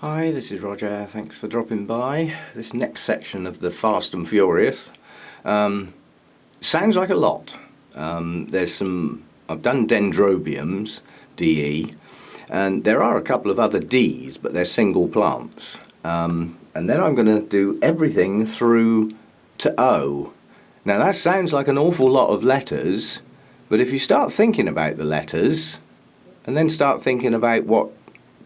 Hi, this is Roger. Thanks for dropping by. This next section of the Fast and Furious sounds like a lot. I've done dendrobiums, DE, and there are a couple of other Ds, but they're single plants. And then I'm going to do everything through to O. Now that sounds like an awful lot of letters, but if you start thinking about the letters, and then start thinking about what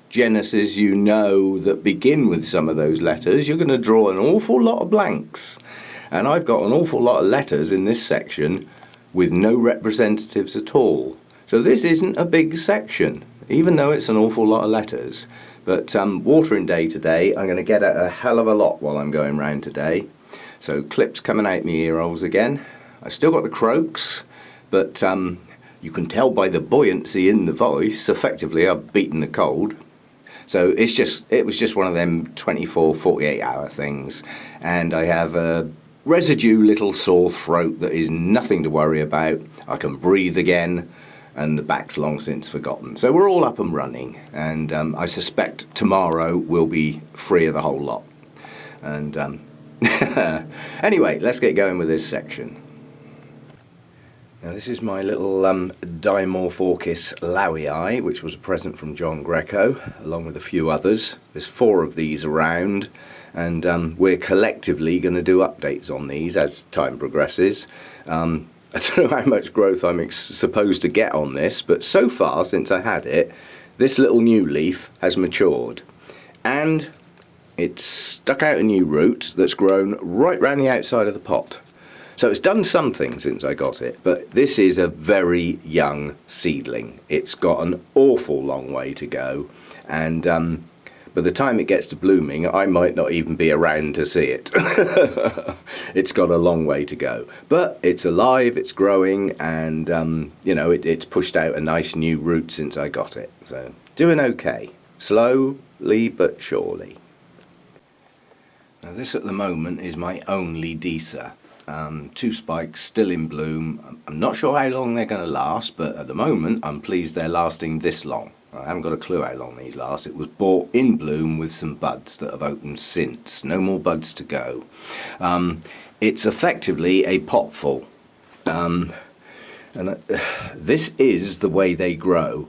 genuses you know that begin with some of those letters, you're going to draw an awful lot of blanks. And I've got an awful lot of letters in this section with no representatives at all. So this isn't a big section, even though it's an awful lot of letters. But watering day today, I'm going to get a hell of a lot while I'm going round today. So clips coming out my ear holes again. I've still got the croaks, but you can tell by the buoyancy in the voice, effectively I've beaten the cold. So it was just one of them 24, 48 hour things. And I have a residue little sore throat that is nothing to worry about. I can breathe again, and the back's long since forgotten. So we're all up and running, and I suspect tomorrow we'll be free of the whole lot. And anyway, let's get going with this section. Now this is my little Dimorphorcus lowii, which was a present from John Greco, along with a few others. There's 4 of these around, and we're collectively going to do updates on these as time progresses. I don't know how much growth I'm supposed to get on this, but so far since I had it, this little new leaf has matured. And it's stuck out a new root that's grown right round the outside of the pot. So it's done something since I got it, but this is a very young seedling. It's got an awful long way to go, and by the time it gets to blooming, I might not even be around to see it. It's got a long way to go, but it's alive, it's growing, and it's pushed out a nice new root since I got it. So doing okay, slowly but surely. Now this at the moment is my only Disa. 2 spikes still in bloom. I'm not sure how long they're going to last, but at the moment I'm pleased they're lasting this long. I haven't got a clue how long these last. It was bought in bloom with some buds that have opened since. No more buds to go. It's effectively a pot full. This is the way they grow.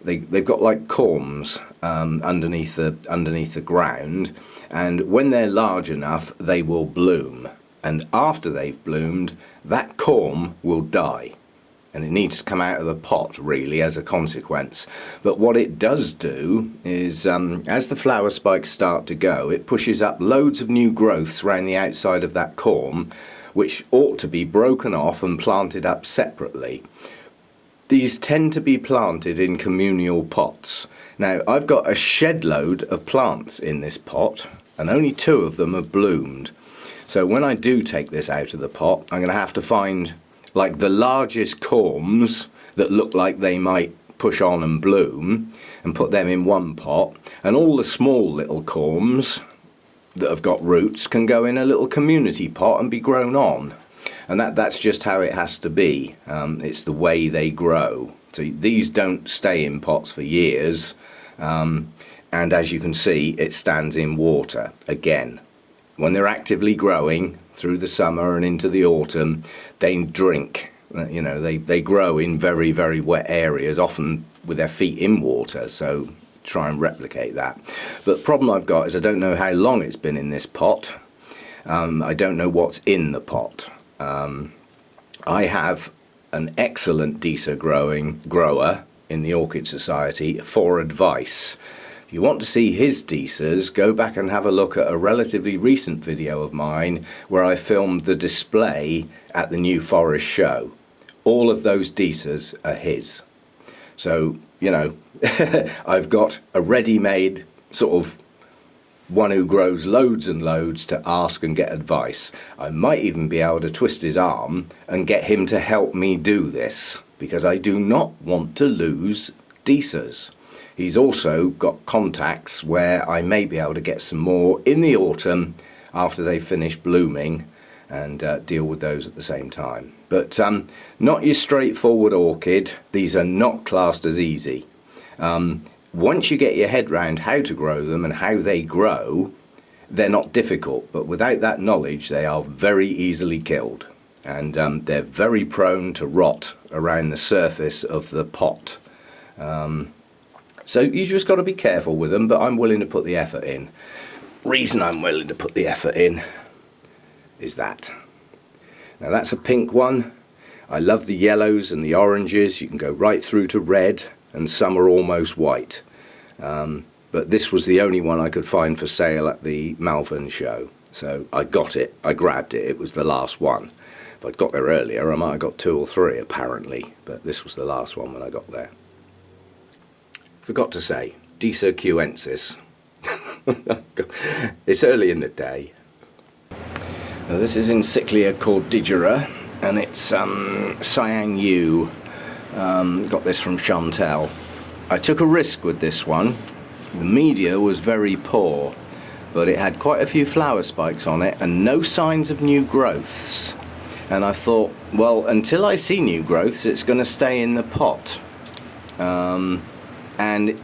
They've got like corms underneath the ground, and when they're large enough they will bloom. And after they've bloomed, that corm will die. And it needs to come out of the pot, really, as a consequence. But what it does do is, as the flower spikes start to go, it pushes up loads of new growths around the outside of that corm, which ought to be broken off and planted up separately. These tend to be planted in communal pots. Now, I've got a shed load of plants in this pot, and only 2 of them have bloomed. So when I do take this out of the pot, I'm going to have to find like the largest corms that look like they might push on and bloom and put them in one pot, and all the small little corms that have got roots can go in a little community pot and be grown on. And that's just how it has to be. It's the way they grow. So these don't stay in pots for years, and as you can see, it stands in water again. When they're actively growing through the summer and into the autumn, they drink. They grow in very, very wet areas, often with their feet in water, so try and replicate that. But the problem I've got is I don't know how long it's been in this pot. I don't know what's in the pot. I have an excellent Disa grower in the Orchid Society for advice. If you want to see his Disas, go back and have a look at a relatively recent video of mine where I filmed the display at the New Forest show. All of those Disas are his. So, I've got a ready-made sort of one who grows loads and loads to ask and get advice. I might even be able to twist his arm and get him to help me do this, because I do not want to lose Disas. He's also got contacts where I may be able to get some more in the autumn after they finish blooming, and deal with those at the same time. But not your straightforward orchid. These are not classed as easy. once you get your head round how to grow them and how they grow, they're not difficult, but without that knowledge they are very easily killed, and they're very prone to rot around the surface of the pot. So you just got to be careful with them, but I'm willing to put the effort in. Reason I'm willing to put the effort in is that. Now that's a pink one. I love the yellows and the oranges. You can go right through to red, and some are almost white. But this was the only one I could find for sale at the Malvern show. So I got it, I grabbed it, it was the last one. If I'd got there earlier, I might have got 2 or 3 apparently, but this was the last one when I got there. Forgot to say, Disa cuensis. It's early in the day. Now, this is Encyclia cordigera, and it's Siang Yu. Got this from Chantel. I took a risk with this one. The media was very poor, but it had quite a few flower spikes on it and no signs of new growths. And I thought, well, until I see new growths, it's going to stay in the pot. And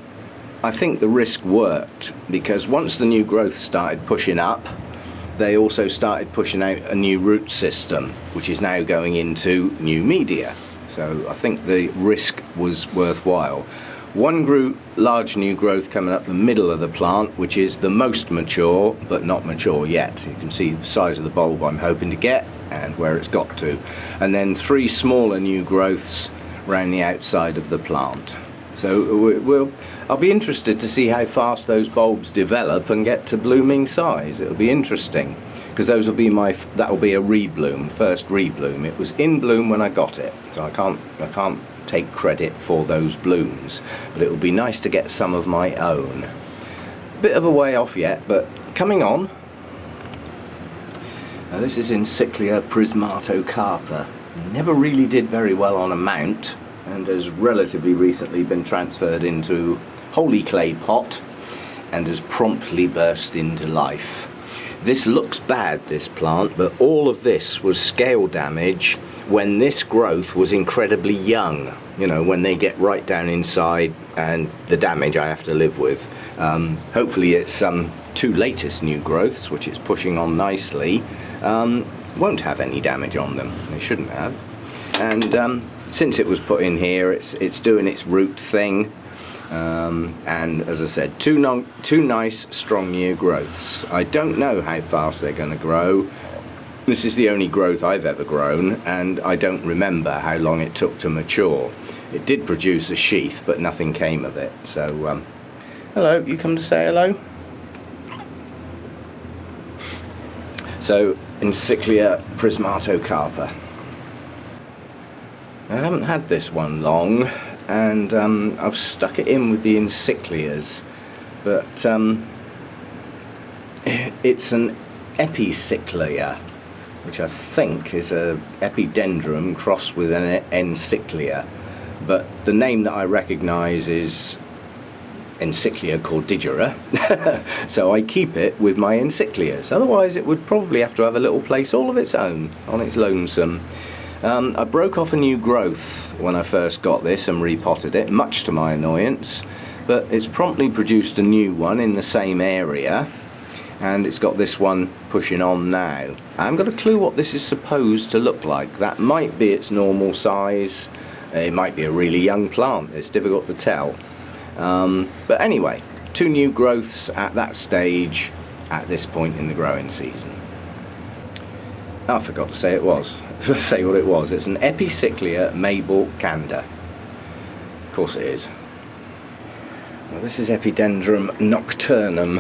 I think the risk worked, because once the new growth started pushing up, they also started pushing out a new root system, which is now going into new media. So I think the risk was worthwhile. One large new growth coming up the middle of the plant, which is the most mature, but not mature yet. You can see the size of the bulb I'm hoping to get and where it's got to. And then 3 smaller new growths around the outside of the plant. So I'll be interested to see how fast those bulbs develop and get to blooming size. It'll be interesting, because those will be that'll be a rebloom, first rebloom. It was in bloom when I got it, so I can't take credit for those blooms, but it would be nice to get some of my own. Bit of a way off yet, but coming on. Now this is Encyclia prismatocarpa. Never really did very well on a mount, and has relatively recently been transferred into holy clay pot and has promptly burst into life. This looks bad, this plant, but all of this was scale damage when this growth was incredibly young. You know, when they get right down inside, and the damage I have to live with. Hopefully it's 2 latest new growths, which it's pushing on nicely, won't have any damage on them. They shouldn't have. And since it was put in here, it's doing its root thing. And as I said, two nice strong new growths. I don't know how fast they're going to grow. This is the only growth I've ever grown, and I don't remember how long it took to mature. It did produce a sheath, but nothing came of it. So hello, you come to say hello? So Encyclia prismatocarpa. I haven't had this one long, and I've stuck it in with the Encyclias, but it's an Epicleya, which I think is a Epidendrum crossed with an Encyclia, but the name that I recognise is Encyclia cordigera, so I keep it with my Encyclias. Otherwise it would probably have to have a little place all of its own, on its lonesome. I broke off a new growth when I first got this and repotted it, much to my annoyance, but it's promptly produced a new one in the same area, and it's got this one pushing on now. I haven't got a clue what this is supposed to look like. That might be its normal size, it might be a really young plant, it's difficult to tell. But anyway, 2 new growths at that stage at this point in the growing season. Oh, I forgot to say say what it was. It's an Epicleya Mabel Canda. Of course it is. Well, this is Epidendrum nocturnum,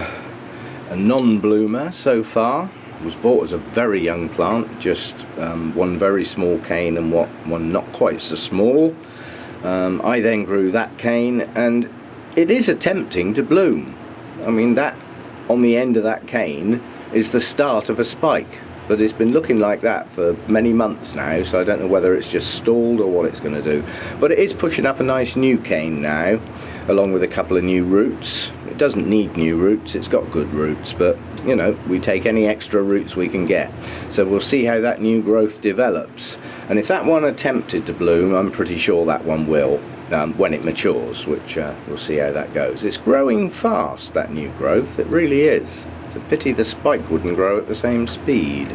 a non-bloomer so far. It was bought as a very young plant, just one very small cane and one not quite so small. I then grew that cane, and it is attempting to bloom. I mean, that on the end of that cane is the start of a spike. But it's been looking like that for many months now, so I don't know whether it's just stalled or what it's going to do. But it is pushing up a nice new cane now, along with a couple of new roots. It doesn't need new roots, it's got good roots, but you know, we take any extra roots we can get. So we'll see how that new growth develops. And if that one attempted to bloom, I'm pretty sure that one will. when it matures, which we'll see how that goes. It's growing fast, that new growth, it really is. It's a pity the spike wouldn't grow at the same speed.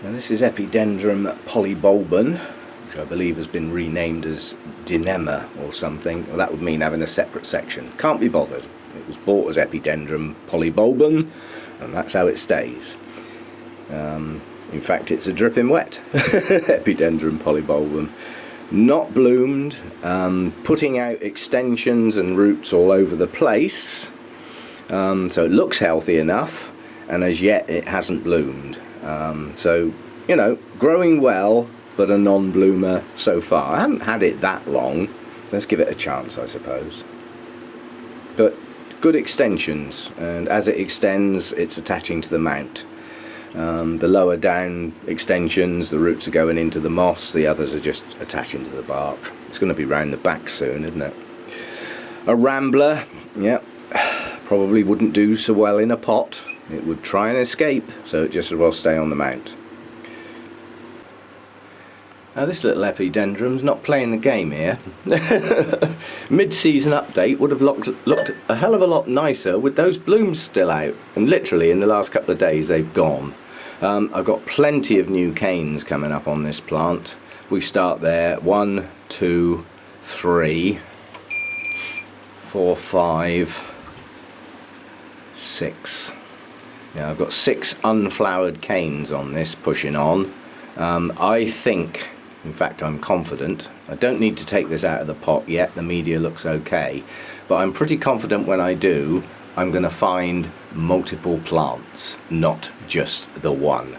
Now this is Epidendrum polybulbon, which I believe has been renamed as Dinema or something. Well, that would mean having a separate section. Can't be bothered. It was bought as Epidendrum polybulbon, and that's how it stays. In fact, it's a dripping wet Epidendrum polybulbon. Not bloomed, putting out extensions and roots all over the place. So it looks healthy enough, and as yet it hasn't bloomed. So, you know, growing well, but a non-bloomer so far. I haven't had it that long. Let's give it a chance, I suppose. But good extensions, and as it extends, it's attaching to the mount. The lower down extensions, the roots are going into the moss, the others are just attaching to the bark. It's going to be round the back soon, isn't it? A rambler, yeah, probably wouldn't do so well in a pot. It would try and escape, so it just as well stay on the mount. Now this little Epidendrum's not playing the game here. Mid-season update would have looked a hell of a lot nicer with those blooms still out, and literally in the last couple of days they've gone. I've got plenty of new canes coming up on this plant. We start there, 1, 2, 3, 4, 5, 6. Yeah, I've got 6 unflowered canes on this pushing on. I think, in fact I'm confident, I don't need to take this out of the pot yet, the media looks okay, but I'm pretty confident when I do, I'm going to find multiple plants, not just the one.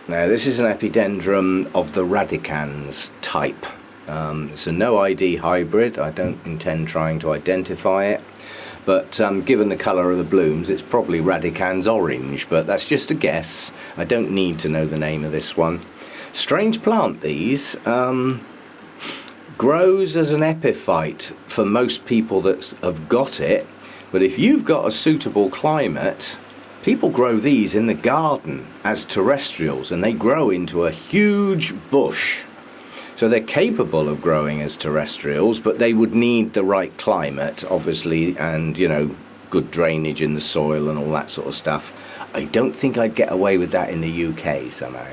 Now this is an Epidendrum of the radicans type. It's a no ID hybrid, I don't intend trying to identify it, but given the colour of the blooms it's probably radicans orange, but that's just a guess. I don't need to know the name of this one. Strange plant these, grows as an epiphyte for most people that have got it, but if you've got a suitable climate, people grow these in the garden as terrestrials and they grow into a huge bush. So they're capable of growing as terrestrials, but they would need the right climate, obviously, and, you know, good drainage in the soil and all that sort of stuff. I don't think I'd get away with that in the UK somehow.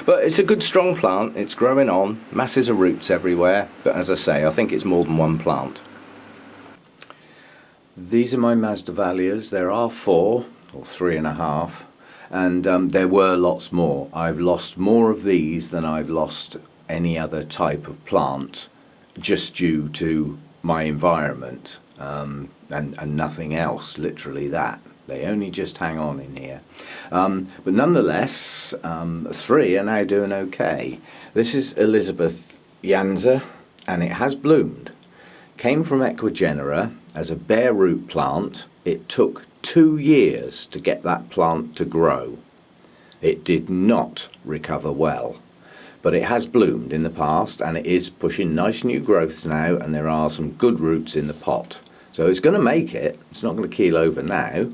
But it's a good strong plant, it's growing on, masses of roots everywhere, but as I say, I think it's more than one plant. These are my Masdevallias. There are 4 or 3.5, and there were lots more. I've lost more of these than I've lost any other type of plant, just due to my environment, and nothing else, literally that. They only just hang on in here. But nonetheless, 3 are now doing okay. This is Elizabeth Janza, and it has bloomed. Came from Equigenera as a bare root plant. It took 2 years to get that plant to grow. It did not recover well, but it has bloomed in the past, and it is pushing nice new growths now, and there are some good roots in the pot. So it's going to make it. It's not going to keel over now.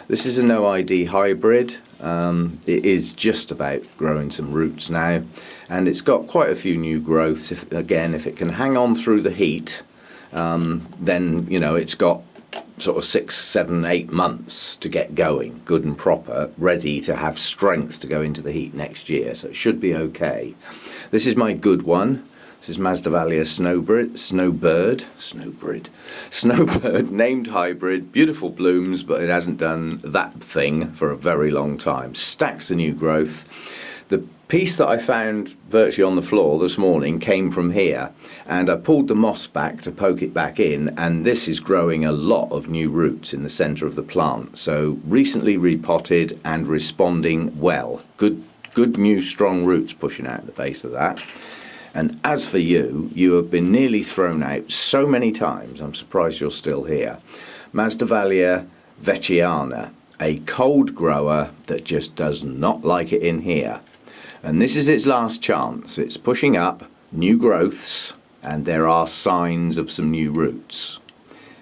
This is a no ID hybrid. It is just about growing some roots now, and it's got quite a few new growths. If it can hang on through the heat, then, you know, it's got sort of 6, 7, 8 months to get going, good and proper, ready to have strength to go into the heat next year. So it should be okay. This is my good one. This is Masdevallia Snowbird, named hybrid, beautiful blooms, but it hasn't done that thing for a very long time. Stacks of new growth. The piece that I found virtually on the floor this morning came from here, and I pulled the moss back to poke it back in, and this is growing a lot of new roots in the centre of the plant. So recently repotted and responding well. Good new strong roots pushing out the base of that. And as for you, you have been nearly thrown out so many times, I'm surprised you're still here. Masdevallia veciana, a cold grower that just does not like it in here. And this is its last chance. It's pushing up, new growths, and there are signs of some new roots.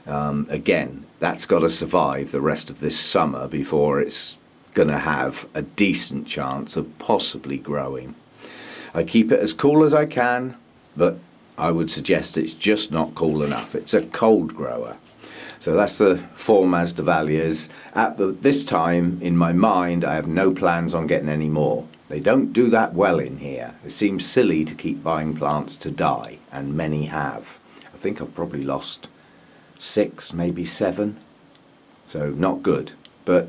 Again, that's got to survive the rest of this summer before it's going to have a decent chance of possibly growing. I keep it as cool as I can, but I would suggest it's just not cool enough. It's a cold grower. So that's the 4 Masdevallias. At this time, in my mind, I have no plans on getting any more. They don't do that well in here. It seems silly to keep buying plants to die, and many have. I think I've probably lost 6, maybe 7. So not good. But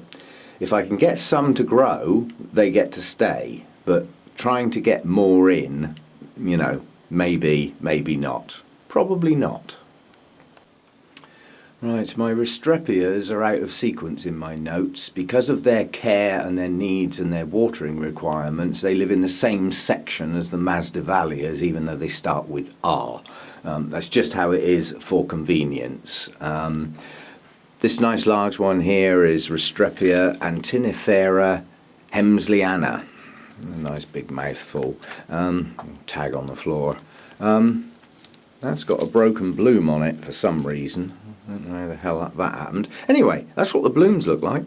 if I can get some to grow, they get to stay. But trying to get more in, you know, maybe, maybe not. Probably not. Right, my Restrepias are out of sequence in my notes. Because of their care and their needs and their watering requirements, they live in the same section as the Masdevallias, even though they start with R. That's just how it is for convenience. This nice large one here is Restrepia antinifera hemsliana. A nice big mouthful. Tag on the floor. That's got a broken bloom on it for some reason. I don't know how the hell that happened. Anyway, that's what the blooms look like.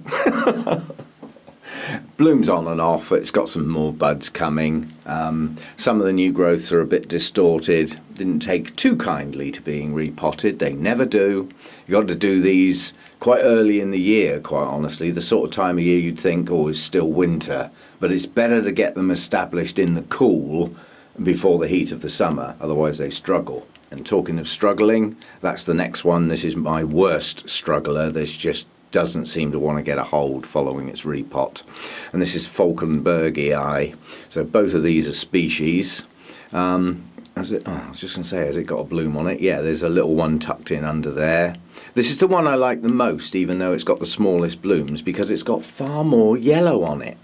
Blooms on and off. It's got some more buds coming. Some of the new growths are a bit distorted. Didn't take too kindly to being repotted. They never do. You've got to do these quite early in the year, quite honestly. The sort of time of year you'd think, oh, it's still winter. But it's better to get them established in the cool before the heat of the summer. Otherwise they struggle. And talking of struggling, that's the next one. This is my worst struggler. This just doesn't seem to want to get a hold following its repot. And this is Falkenbergii. So both of these are species. I was just going to say, has it got a bloom on it? Yeah, there's a little one tucked in under there. This is the one I like the most, even though it's got the smallest blooms, because it's got far more yellow on it.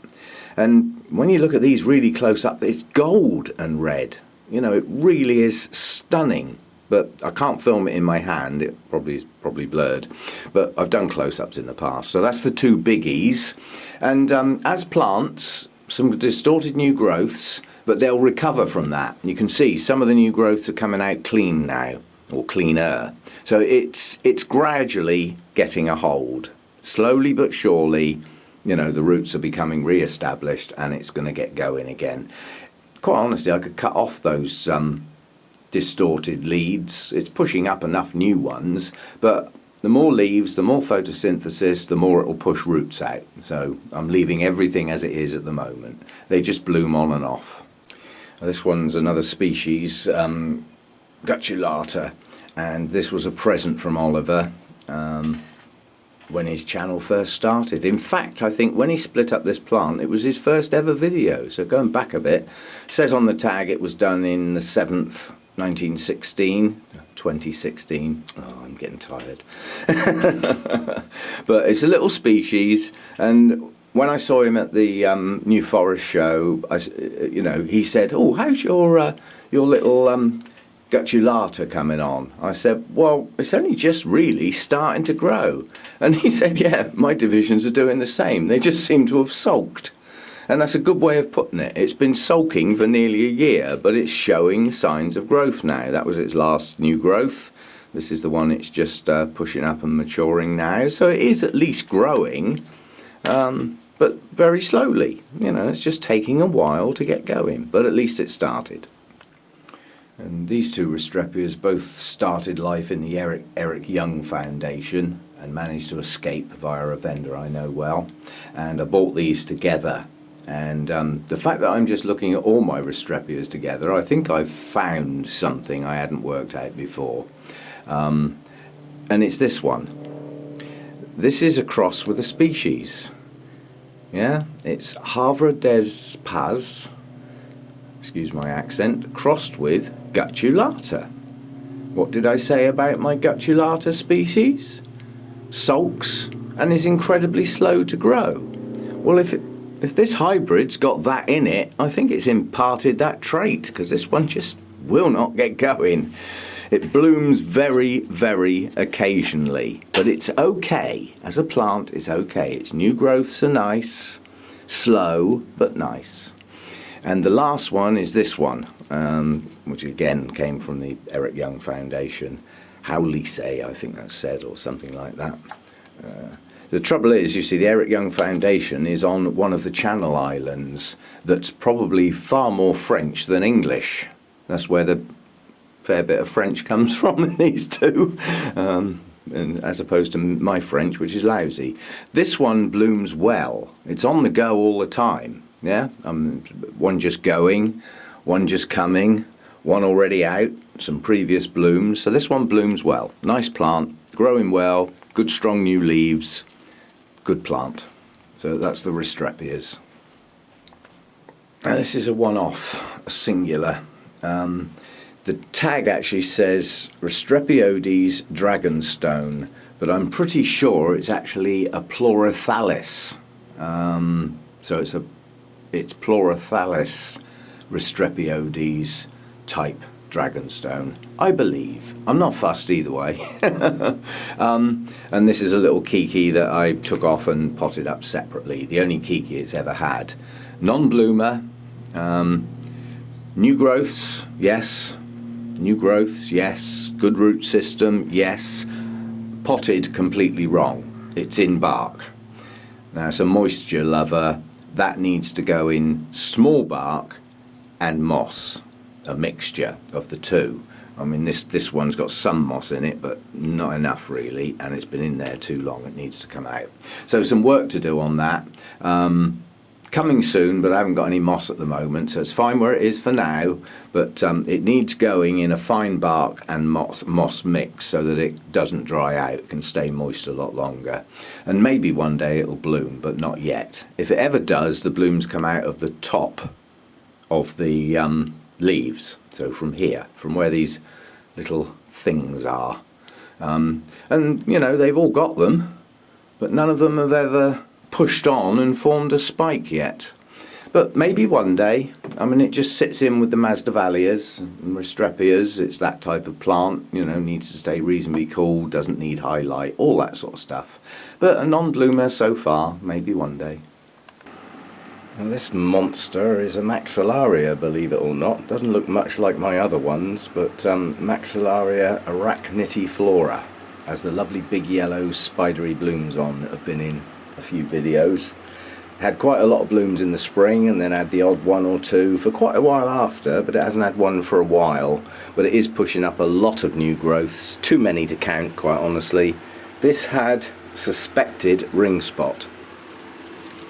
And when you look at these really close up, it's gold and red. You know, it really is stunning, but I can't film it in my hand. It is probably blurred, but I've done close-ups in the past. So that's the 2 biggies. And as plants, some distorted new growths, but they'll recover from that. You can see some of the new growths are coming out clean now, or cleaner. So it's gradually getting a hold. Slowly but surely, you know, the roots are becoming re-established and it's going to get going again. Quite honestly, I could cut off those distorted leads. It's pushing up enough new ones, but the more leaves, the more photosynthesis, the more it will push roots out. So I'm leaving everything as it is at the moment. They just bloom on and off. This one's another species, Gutulata, and this was a present from Oliver when his channel first started. In fact, I think when he split up this plant, it was his first ever video. So going back a bit, it says on the tag it was done in the 7th, 2016. Oh, I'm getting tired. But it's a little species, and when I saw him at the New Forest show, he said, "Oh, how's your little Gutulata coming on?" I said, "Well, it's only just really starting to grow." And he said, "Yeah, my divisions are doing the same. They just seem to have sulked." And that's a good way of putting it. It's been sulking for nearly a year, but it's showing signs of growth now. That was its last new growth. This is the one it's just pushing up and maturing now. So it is at least growing, but very slowly. You know, it's just taking a while to get going, but at least it started. And these 2 Restrepias both started life in the Eric Young Foundation and managed to escape via a vendor I know well. And I bought these together. And the fact that I'm just looking at all my Restrepias together, I think I've found something I hadn't worked out before. And it's this one. This is a cross with a species. Yeah, it's Havre des Paz, excuse my accent, crossed with Gutulata. What did I say about my Gutulata species? Sulks and is incredibly slow to grow. Well, if this hybrid's got that in it, I think it's imparted that trait, because this one just will not get going. It blooms very, very occasionally, but it's okay. As a plant, it's okay. Its new growths are nice, slow, but nice. And the last one is this one, which again came from the Eric Young Foundation. Howlise, I think that's said, or something like that. The trouble is, you see, the Eric Young Foundation is on one of the Channel Islands that's probably far more French than English. That's where the fair bit of French comes from in these two, and as opposed to my French, which is lousy. This one blooms well. It's on the go all the time. Yeah, one just going, one just coming, one already out, some previous blooms. So this one blooms well. Nice plant, growing well, good strong new leaves, good plant. So that's the Restrepias. Now this is a one-off, a singular. The tag actually says Restrepiodes dragonstone, but I'm pretty sure it's actually a Pleurophalis. So it's Pleurophalis Restrepiodes type dragonstone, I believe. I'm not fussed either way. And this is a little kiki that I took off and potted up separately. The only kiki it's ever had. Non-bloomer. New growths, yes. New growths, yes. Good root system, yes. Potted completely wrong. It's in bark. Now it's a moisture lover. That needs to go in small bark and moss, a mixture of the two. I mean, this one's got some moss in it, but not enough really, and it's been in there too long. It needs to come out. So some work to do on that. Coming soon, but I haven't got any moss at the moment, so it's fine where it is for now, but it needs going in a fine bark and moss mix so that it doesn't dry out. It can stay moist a lot longer, and maybe one day it'll bloom, but not yet. If it ever does, the blooms come out of the top of the leaves, so from here, from where these little things are, and you know, they've all got them, but none of them have ever pushed on and formed a spike yet. But maybe one day. I mean, it just sits in with the Masdevallias and Restrepias. It's that type of plant, you know, needs to stay reasonably cool, doesn't need highlight, all that sort of stuff. But a non-bloomer so far, maybe one day. Now this monster is a Maxillaria, believe it or not. Doesn't look much like my other ones, but Maxillaria arachnitiflora, has the lovely big yellow spidery blooms on that have been in a few videos. Had quite a lot of blooms in the spring and then had the odd one or two for quite a while after, but it hasn't had one for a while. But it is pushing up a lot of new growths, too many to count quite honestly. This had suspected ring spot.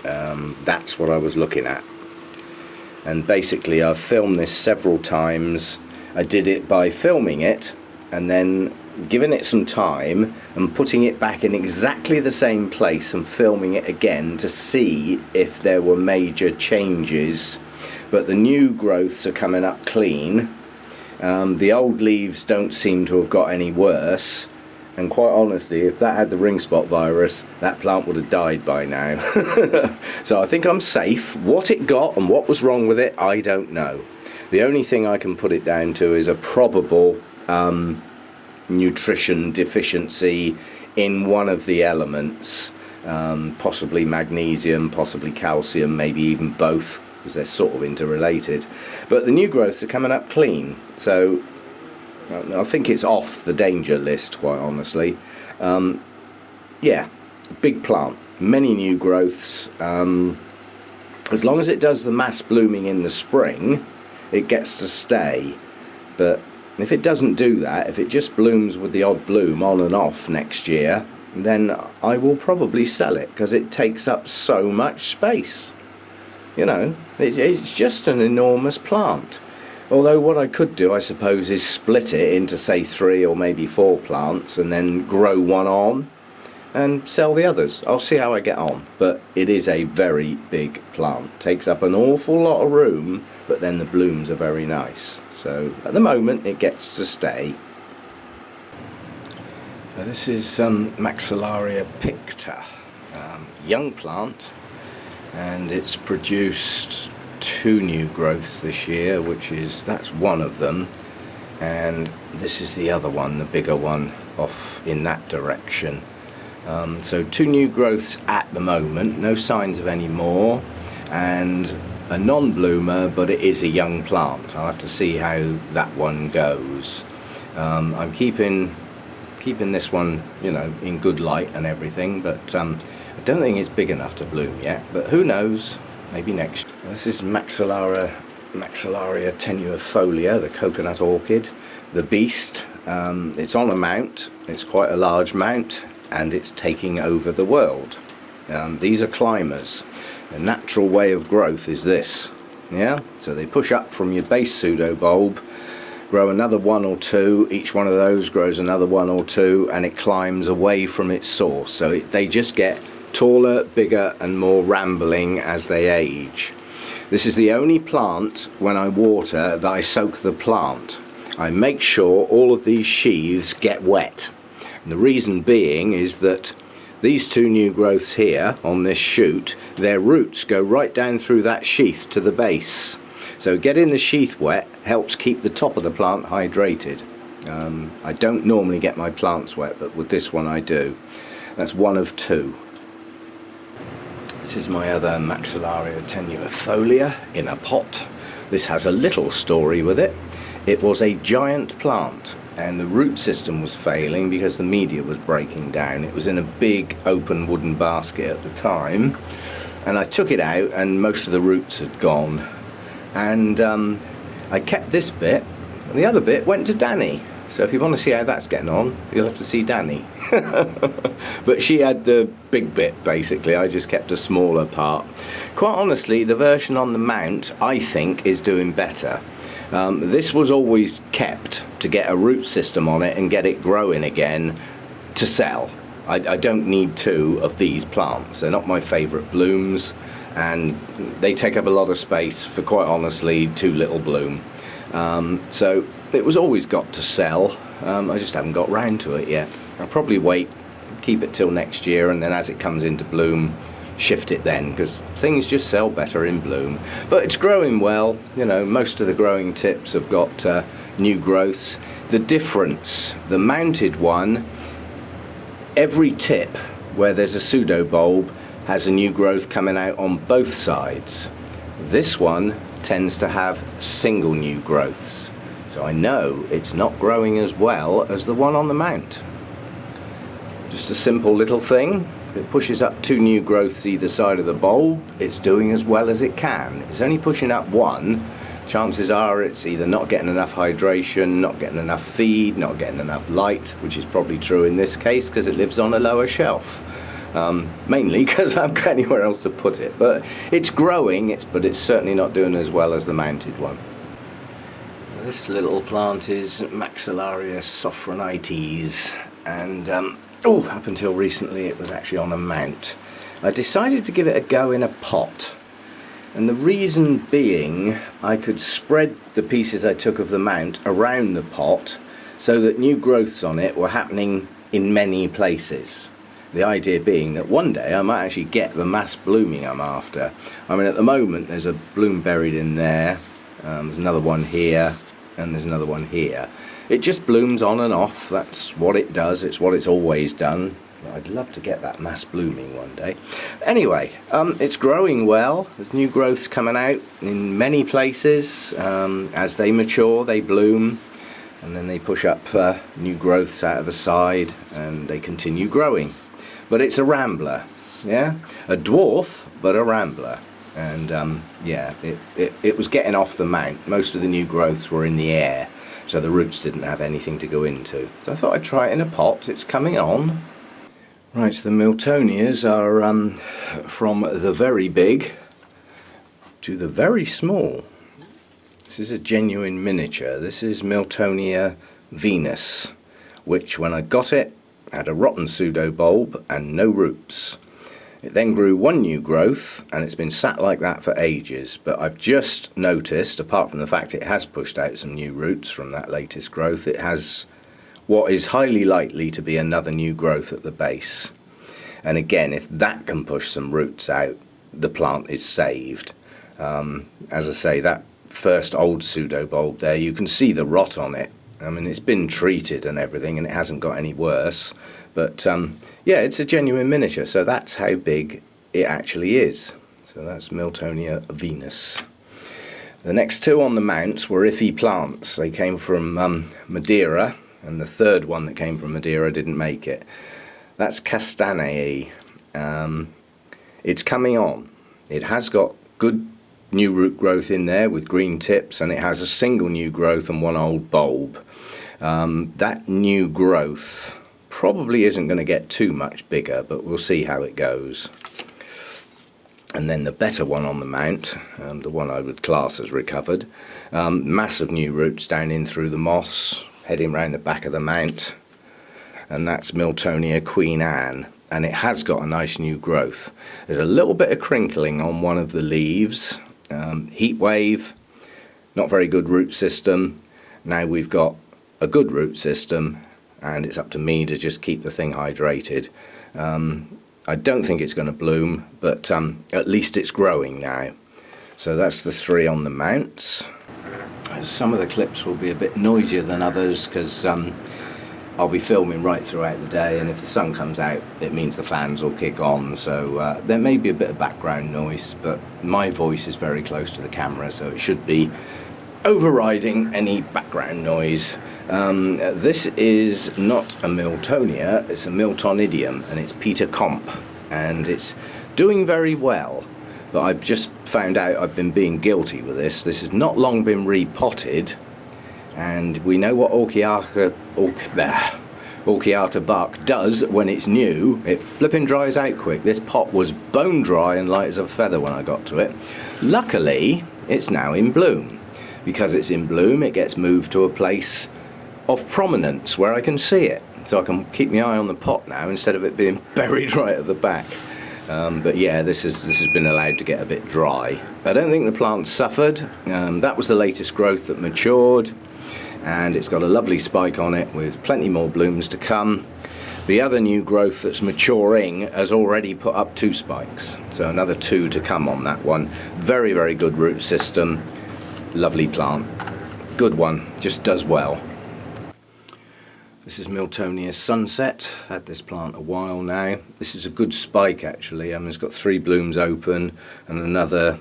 That's what I was looking at. And basically I've filmed this several times. I did it by filming it and then giving it some time and putting it back in exactly the same place and filming it again to see if there were major changes. But the new growths are coming up clean. The old leaves don't seem to have got any worse, and quite honestly, if that had the ring spot virus, that plant would have died by now. So I think I'm safe. What it got and what was wrong with it, I don't know. The only thing I can put it down to is a probable nutrition deficiency in one of the elements, possibly magnesium, possibly calcium, maybe even both, because they're sort of interrelated. But the new growths are coming up clean, so I think it's off the danger list, quite honestly. Yeah, big plant, many new growths. As long as it does the mass blooming in the spring, it gets to stay. But if it doesn't do that, if it just blooms with the odd bloom on and off next year, then I will probably sell it, because it takes up so much space. You know, it's just an enormous plant. Although what I could do, I suppose, is split it into, say, 3 or maybe 4 plants and then grow one on and sell the others. I'll see how I get on. But it is a very big plant. Takes up an awful lot of room, but then the blooms are very nice. So at the moment it gets to stay. Now this is Maxillaria picta, young plant, and it's produced 2 new growths this year, that's one of them, and this is the other one, the bigger one off in that direction. So 2 new growths at the moment, no signs of any more, and a non-bloomer, but it is a young plant. I'll have to see how that one goes. I'm keeping this one, you know, in good light and everything, but I don't think it's big enough to bloom yet, but who knows, maybe next. This is Maxillaria tenuifolia, the coconut orchid. the beast. It's on a mount, it's quite a large mount, and it's taking over the world. These are climbers. The natural way of growth is this, yeah? So they push up from your base pseudobulb, grow another one or two, each one of those grows another one or two, and it climbs away from its source. So they just get taller, bigger, and more rambling as they age. This is the only plant, when I water, that I soak the plant. I make sure all of these sheaths get wet. And the reason being is that these two new growths here on this shoot, their roots go right down through that sheath to the base. So getting the sheath wet helps keep the top of the plant hydrated. I don't normally get my plants wet, but with this one I do. That's one of two. This is my other Maxillaria tenuifolia in a pot. This has a little story with it. It was a giant plant, and the root system was failing because the media was breaking down. It was in a big open wooden basket at the time, and I took it out and most of the roots had gone. And I kept this bit, and the other bit went to Danny. So if you want to see how that's getting on, you'll have to see Danny. But she had the big bit, basically. I just kept a smaller part. Quite honestly, the version on the mount, I think, is doing better. This was always kept to get a root system on it and get it growing again to sell. I don't need two of these plants. They're not my favourite blooms, and they take up a lot of space for, quite honestly, too little bloom. So it was always got to sell. I just haven't got round to it yet. I'll probably wait, keep it till next year, and then as it comes into bloom, shift it then, because things just sell better in bloom. But it's growing well. You know, most of the growing tips have got new growths. The difference, the mounted one, every tip where there's a pseudobulb has a new growth coming out on both sides. This one tends to have single new growths, so I know it's not growing as well as the one on the mount. Just a simple little thing. If it pushes up two new growths either side of the bulb, it's doing as well as it can. If it's only pushing up one, chances are it's either not getting enough hydration, not getting enough feed, not getting enough light, which is probably true in this case because it lives on a lower shelf. Mainly because I haven't got anywhere else to put it. But it's growing, but it's certainly not doing as well as the mounted one. This little plant is Maxillaria sofronitis, and up until recently it was actually on a mount. I decided to give it a go in a pot, and the reason being I could spread the pieces I took of the mount around the pot so that new growths on it were happening in many places. The idea being that one day I might actually get the mass blooming I'm after. I mean, at the moment there's a bloom buried in there, there's another one here, and there's another one here. It just blooms on and off. That's what it does. It's what it's always done. I'd love to get that mass blooming one day. Anyway, it's growing well. There's new growths coming out in many places. As they mature, they bloom, and then they push up new growths out of the side, and they continue growing. But it's a rambler, yeah? A dwarf, but a rambler. And yeah, it was getting off the mount. Most of the new growths were in the air, so the roots didn't have anything to go into. So I thought I'd try it in a pot. It's coming on. Right, the Miltonias are from the very big to the very small. This is a genuine miniature. This is Miltonia Venus, which when I got it had a rotten pseudobulb and no roots. It then grew one new growth, and it's been sat like that for ages, but I've just noticed, apart from the fact it has pushed out some new roots from that latest growth, it has what is highly likely to be another new growth at the base. And again, if that can push some roots out, the plant is saved. As I say, that first old pseudobulb there, you can see the rot on it. I mean, it's been treated and everything, and it hasn't got any worse. But yeah, it's a genuine miniature, so that's how big it actually is. So that's Miltonia Venus. The next two on the mounts were iffy plants. They came from Madeira, and the third one that came from Madeira didn't make it. That's Castanea. It's coming on. It has got good new root growth in there with green tips, and it has a single new growth and one old bulb. That new growth probably isn't going to get too much bigger, but we'll see how it goes. And then the better one on the mount, the one I would class as recovered, massive new roots down in through the moss, heading round the back of the mount, and that's Miltonia Queen Anne, and it has got a nice new growth. There's a little bit of crinkling on one of the leaves, heat wave, not very good root system. Now we've got a good root system, and it's up to me to just keep the thing hydrated. I don't think it's going to bloom, but at least it's growing now. So that's the three on the mounts. Some of the clips will be a bit noisier than others because I'll be filming right throughout the day, and if the sun comes out it means the fans will kick on, so there may be a bit of background noise, but my voice is very close to the camera, so it should be overriding any background noise. This is not a Miltonia, it's a Miltonidium, and it's Peter Comp, and it's doing very well. But I've just found out I've been being guilty with this. This has not long been repotted, and we know what Orchiata bark does when it's new. It flipping dries out quick. This pot was bone dry and light as a feather when I got to it. Luckily, it's now in bloom. Because it's in bloom, it gets moved to a place of prominence where I can see it. So I can keep my eye on the pot now instead of it being buried right at the back. But yeah, this has been allowed to get a bit dry. I don't think the plant suffered. That was the latest growth that matured, and it's got a lovely spike on it with plenty more blooms to come. The other new growth that's maturing has already put up 2 spikes, so another 2 to come on that one. Very, very good root system. Lovely plant. Good one. Just does well. This is Miltonia Sunset. Had this plant a while now. This is a good spike actually. It's got 3 blooms open and another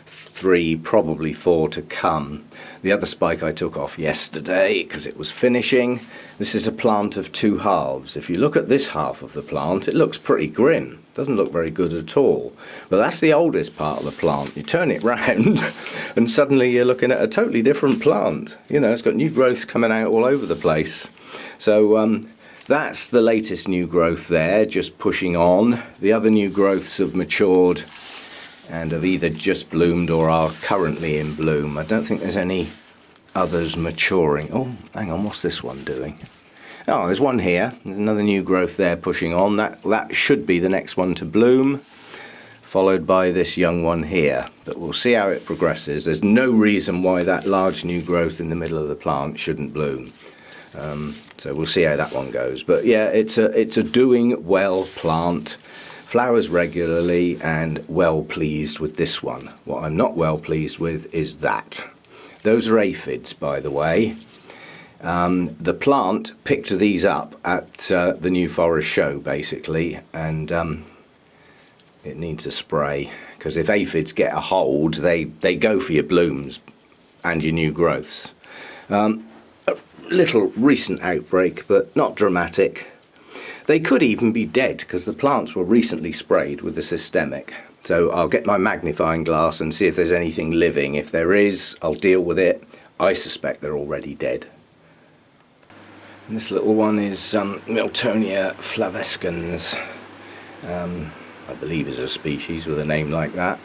3, probably 4 to come. The other spike I took off yesterday because it was finishing. This is a plant of 2 halves. If you look at this half of the plant, it looks pretty grim. Doesn't look very good at all. But that's the oldest part of the plant. You turn it round and suddenly you're looking at a totally different plant. You know, it's got new growths coming out all over the place. So that's the latest new growth there, just pushing on. The other new growths have matured and have either just bloomed or are currently in bloom. I don't think there's any others maturing. Oh, hang on, what's this one doing? Oh, there's one here. There's another new growth there pushing on. That should be the next one to bloom, followed by this young one here. But we'll see how it progresses. There's no reason why that large new growth in the middle of the plant shouldn't bloom. So we'll see how that one goes. But yeah, it's a doing well plant. Flowers regularly, and well pleased with this one. What I'm not well pleased with is that. Those are aphids, by the way. The plant picked these up at the New Forest show, basically, and it needs a spray, because if aphids get a hold, they go for your blooms and your new growths. A little recent outbreak, but not dramatic. They could even be dead because the plants were recently sprayed with the systemic. So I'll get my magnifying glass and see if there's anything living. If there is, I'll deal with it. I suspect they're already dead. And this little one is Miltonia flavescens. I believe is a species with a name like that.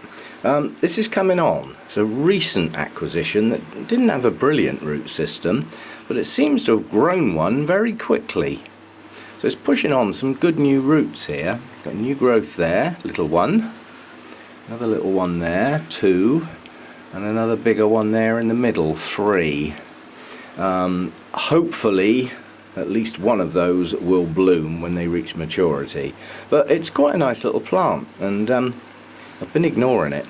This is coming on. It's a recent acquisition that didn't have a brilliant root system, but it seems to have grown one very quickly. So it's pushing on some good new roots here. Got new growth there, little one. Another little one there, 2. And another bigger one there in the middle, 3. Hopefully at least one of those will bloom when they reach maturity. But it's quite a nice little plant, and I've been ignoring it.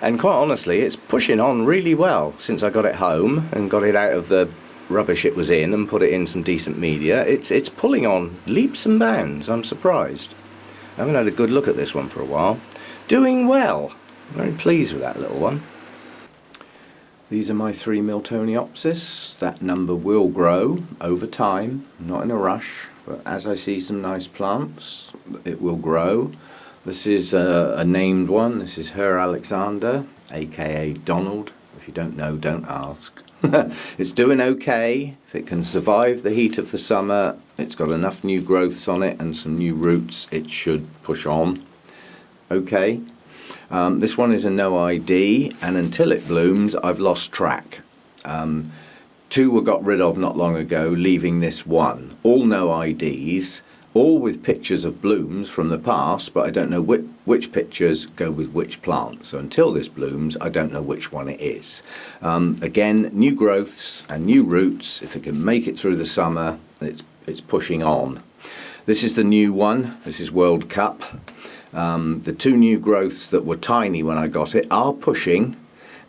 And quite honestly, it's pushing on really well since I got it home and got it out of the rubbish it was in and put it in some decent media. It's pulling on leaps and bounds. I'm surprised. I haven't had a good look at this one for a while. Doing well. Very pleased with that little one. These are my 3 Miltoniopsis. That number will grow over time, not in a rush, but as I see some nice plants, it will grow. This is a named one. This is Her Alexander, aka Donald. If you don't know, don't ask. It's doing okay. If it can survive the heat of the summer, it's got enough new growths on it and some new roots, it should push on. Okay. This one is a no ID, and until it blooms, I've lost track. Two were got rid of not long ago, leaving this one. All no IDs, all with pictures of blooms from the past, but I don't know which pictures go with which plant. So until this blooms, I don't know which one it is. Again, new growths and new roots. If it can make it through the summer, it's pushing on. This is the new one. This is World Cup. The two new growths that were tiny when I got it are pushing.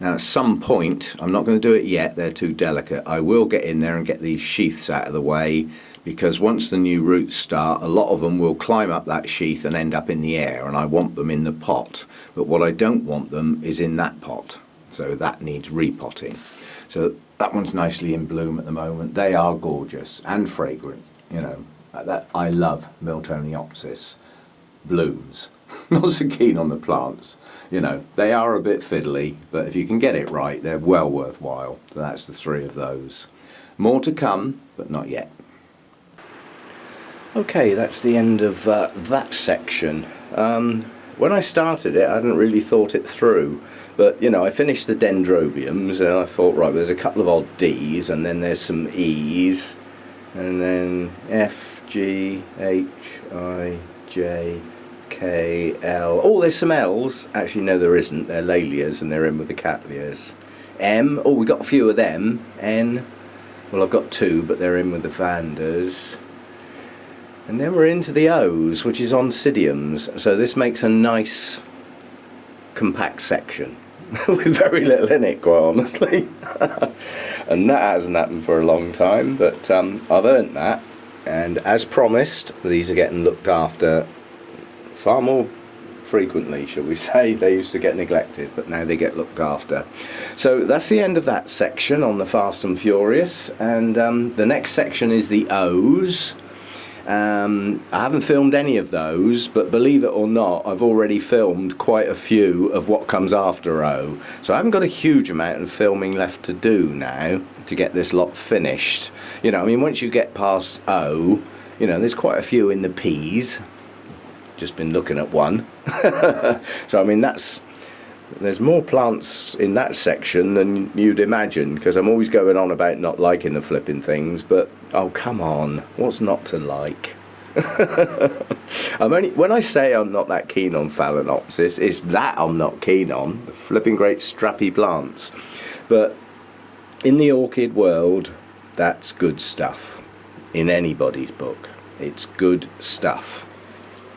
Now at some point, I'm not going to do it yet, they're too delicate. I will get in there and get these sheaths out of the way, because once the new roots start, a lot of them will climb up that sheath and end up in the air, and I want them in the pot. But what I don't want them is in that pot, so that needs repotting. So that one's nicely in bloom at the moment. They are gorgeous and fragrant, you know. I love Miltoniopsis blooms. Not so keen on the plants, you know. They are a bit fiddly, but if you can get it right, they're well worthwhile. So that's the three of those. More to come, but not yet. Okay, that's the end of that section. When I started it, I hadn't really thought it through, but you know, I finished the dendrobiums and I thought, right, there's a couple of odd D's, and then there's some E's, and then F, G, H, I, J, K, L. Oh, there's some L's. Actually, no, there isn't. They're Lalias, and they're in with the Cattleyas. M. Oh, we got a few of them. N. Well, I've got two, but they're in with the Vanders. And then we're into the O's, which is Oncidiums. So this makes a nice, compact section with very little in it, quite honestly. And that hasn't happened for a long time, but I've earned that. And as promised, these are getting looked after far more frequently, shall we say. They used to get neglected, but now they get looked after. So that's the end of that section on the Fast and Furious, and the next section is the O's. I haven't filmed any of those, but believe it or not, I've already filmed quite a few of what comes after O. So I haven't got a huge amount of filming left to do now to get this lot finished. You know, I mean, once you get past O, you know, there's quite a few in the P's. Just been looking at one. So I mean, there's more plants in that section than you'd imagine, because I'm always going on about not liking the flipping things, but oh come on, what's not to like? When I say I'm not that keen on Phalaenopsis, it's that I'm not keen on the flipping great strappy plants. But in the orchid world, that's good stuff. In anybody's book, it's good stuff.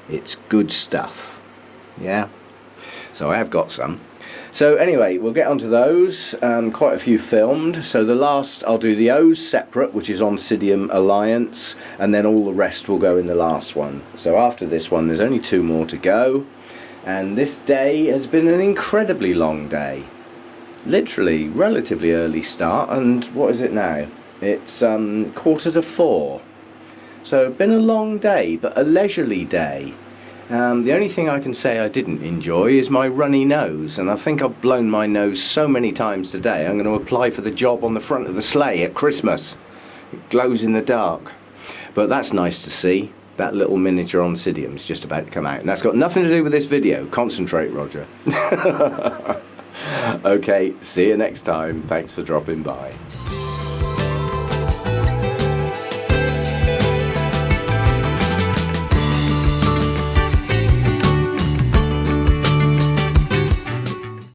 It's good stuff. Yeah. So I have got some. So anyway, we'll get onto those. Quite a few filmed. So the last, I'll do the O's separate, which is Oncidium Alliance, and then all the rest will go in the last one. So after this one, there's only two more to go. And this day has been an incredibly long day. Literally, relatively early start. And what is it now? It's 3:45. So been a long day, but a leisurely day. The only thing I can say I didn't enjoy is my runny nose, and I think I've blown my nose so many times today I'm going to apply for the job on the front of the sleigh at Christmas. It glows in the dark. But that's nice to see. That little miniature Oncidium's just about to come out, and that's got nothing to do with this video. Concentrate, Roger. Okay, see you next time. Thanks for dropping by.